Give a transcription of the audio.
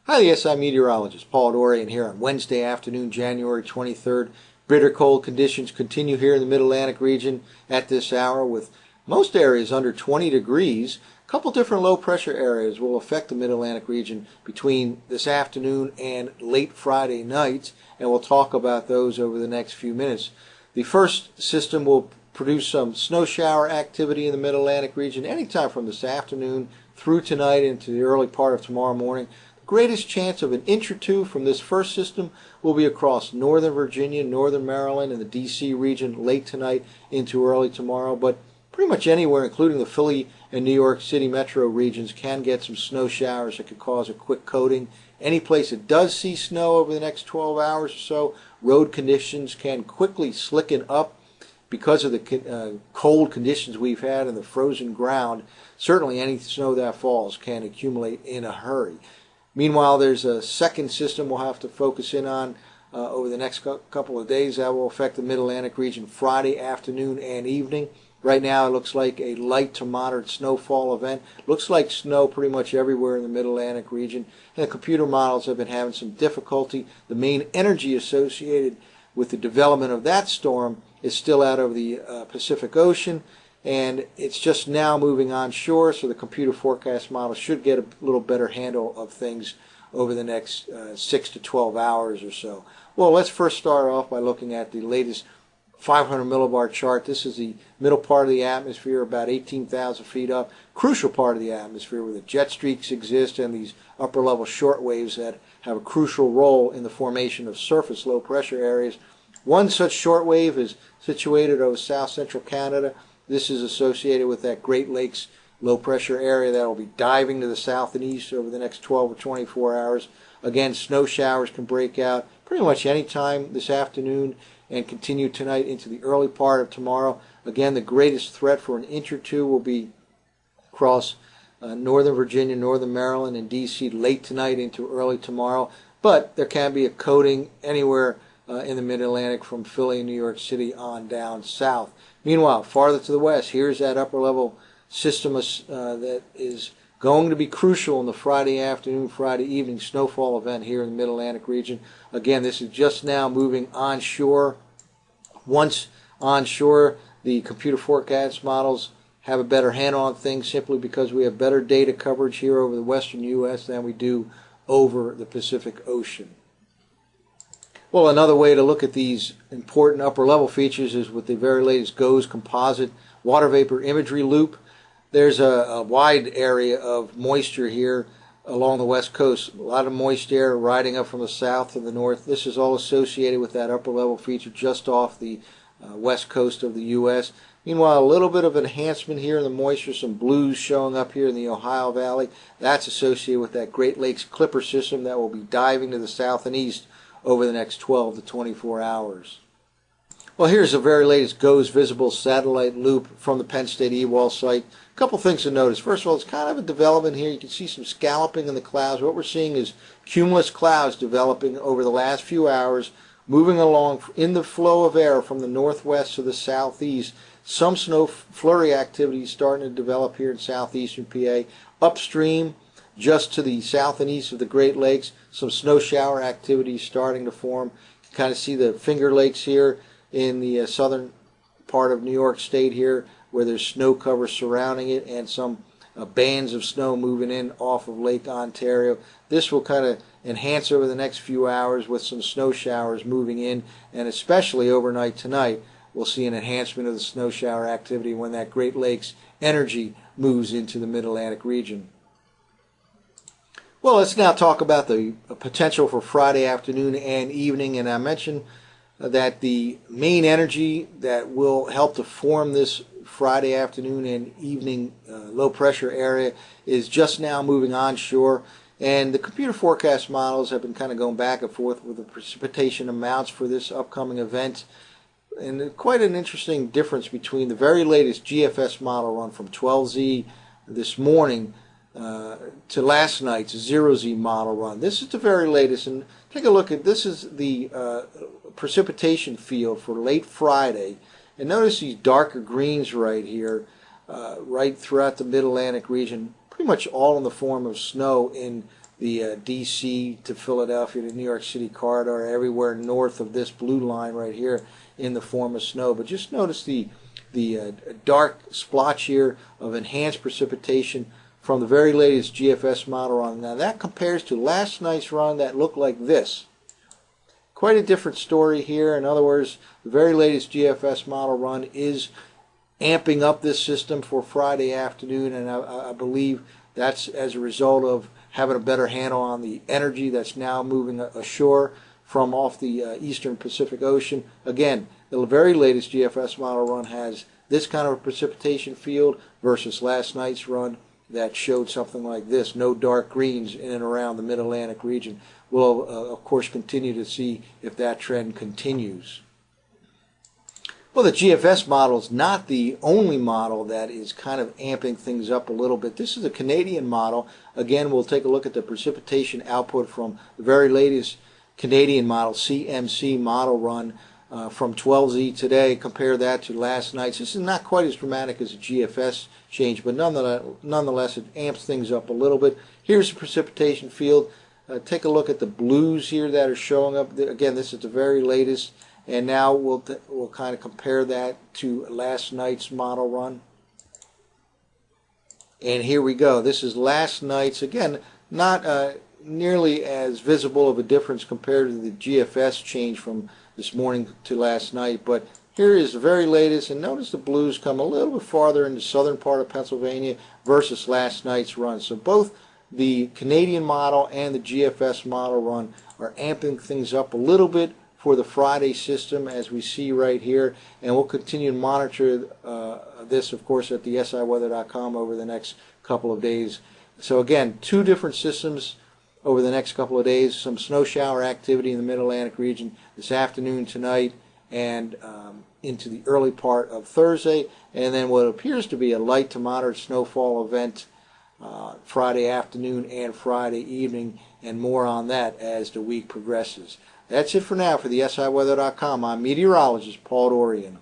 Hi, the SI meteorologist Paul Dorian here on Wednesday afternoon, January 23rd. Bitter cold conditions continue here in the Mid-Atlantic region at this hour with most areas under 20 degrees. A couple different low pressure areas will affect the Mid-Atlantic region between this afternoon and late Friday night, and we'll talk about those over the next few minutes. The first system will produce some snow shower activity in the Mid-Atlantic region anytime from this afternoon through tonight into the early part of tomorrow morning. Greatest chance of an inch or two from this first system will be across northern Virginia, northern Maryland, and the D.C. region late tonight into early tomorrow. But pretty much anywhere, including the Philly and New York City metro regions, can get some snow showers that could cause a quick coating. Any place that does see snow over the next 12 hours or so, road conditions can quickly slicken up because of the cold conditions we've had and the frozen ground. Certainly any snow that falls can accumulate in a hurry. Meanwhile, there's a second system we'll have to focus in on over the next couple of days that will affect the Mid-Atlantic region Friday afternoon and evening. Right now, it looks like a light to moderate snowfall event. Looks like snow pretty much everywhere in the Mid-Atlantic region. And the computer models have been having some difficulty. The main energy associated with the development of that storm is still out over the Pacific Ocean, and it's just now moving onshore, so the computer forecast model should get a little better handle of things over the next 6 to 12 hours or so. Well, let's first start off by looking at the latest 500 millibar chart. This is the middle part of the atmosphere, about 18,000 feet up, crucial part of the atmosphere where the jet streaks exist and these upper level short waves that have a crucial role in the formation of surface low pressure areas. One such short wave is situated over south central Canada. This is associated with that Great Lakes low pressure area that will be diving to the south and east over the next 12 or 24 hours. Again, snow showers can break out pretty much any time this afternoon and continue tonight into the early part of tomorrow. Again, the greatest threat for an inch or two will be across northern Virginia, northern Maryland, and D.C. late tonight into early tomorrow. But there can be a coating anywhere in the Mid-Atlantic from Philly and New York City on down south. Meanwhile, farther to the west, here's that upper level system that is going to be crucial in the Friday afternoon, Friday evening snowfall event here in the Mid-Atlantic region. Again, this is just now moving onshore. Once onshore, the computer forecast models have a better handle on things simply because we have better data coverage here over the western U.S. than we do over the Pacific Ocean. Well, another way to look at these important upper level features is with the very latest GOES composite water vapor imagery loop. There's a wide area of moisture here along the west coast. A lot of moist air riding up from the south to the north. This is all associated with that upper level feature just off the west coast of the U.S. Meanwhile, a little bit of enhancement here in the moisture, some blues showing up here in the Ohio Valley. That's associated with that Great Lakes Clipper system that will be diving to the south and east over the next 12 to 24 hours. Well, here's the very latest GOES visible satellite loop from the Penn State eWall site. A couple things to notice. First of all, it's kind of a development here. You can see some scalloping in the clouds. What we're seeing is cumulus clouds developing over the last few hours, moving along in the flow of air from the northwest to the southeast. Some snow flurry activity starting to develop here in southeastern PA. Upstream, just to the south and east of the Great Lakes, some snow shower activity starting to form. You can kind of see the Finger Lakes here in the southern part of New York State here, where there's snow cover surrounding it and some bands of snow moving in off of Lake Ontario. This will kind of enhance over the next few hours with some snow showers moving in, and especially overnight tonight, we'll see an enhancement of the snow shower activity when that Great Lakes energy moves into the Mid-Atlantic region. Well, let's now talk about the potential for Friday afternoon and evening, and I mentioned that the main energy that will help to form this Friday afternoon and evening low pressure area is just now moving onshore, and the computer forecast models have been kind of going back and forth with the precipitation amounts for this upcoming event, and quite an interesting difference between the very latest GFS model run from 12Z this morning to last night's 0Z model run. This is the very latest, and take a look at this is the precipitation field for late Friday, and notice these darker greens right here, right throughout the Mid-Atlantic region, pretty much all in the form of snow in the D.C. to Philadelphia to New York City corridor, everywhere north of this blue line right here in the form of snow. But just notice the dark splotch here of enhanced precipitation from the very latest GFS model run. Now that compares to last night's run that looked like this. Quite a different story here. In other words, the very latest GFS model run is amping up this system for Friday afternoon, and I believe that's as a result of having a better handle on the energy that's now moving ashore from off the eastern Pacific Ocean. Again, the very latest GFS model run has this kind of a precipitation field versus last night's run that showed something like this, no dark greens in and around the Mid-Atlantic region. We'll, of course, continue to see if that trend continues. Well, the GFS model is not the only model that is kind of amping things up a little bit. This is a Canadian model. Again, we'll take a look at the precipitation output from the very latest Canadian model, CMC model run from 12Z today. Compare that to last night's. This is not quite as dramatic as a GFS change, but nonetheless it amps things up a little bit. Here's the precipitation field. Take a look at the blues here that are showing up. Again, this is the very latest, and now we'll kind of compare that to last night's model run. And here we go. This is last night's. Again, not nearly as visible of a difference compared to the GFS change from this morning to last night, but here is the very latest, and notice the blues come a little bit farther in the southern part of Pennsylvania versus last night's run. So both the Canadian model and the GFS model run are amping things up a little bit for the Friday system, as we see right here, and we'll continue to monitor this, of course, at the siweather.com over the next couple of days. So again, two different systems over the next couple of days. Some snow shower activity in the Mid-Atlantic region this afternoon, tonight, and into the early part of Thursday, and then what appears to be a light to moderate snowfall event Friday afternoon and Friday evening, and more on that as the week progresses. That's it for now for the siweather.com. I'm meteorologist Paul Dorian.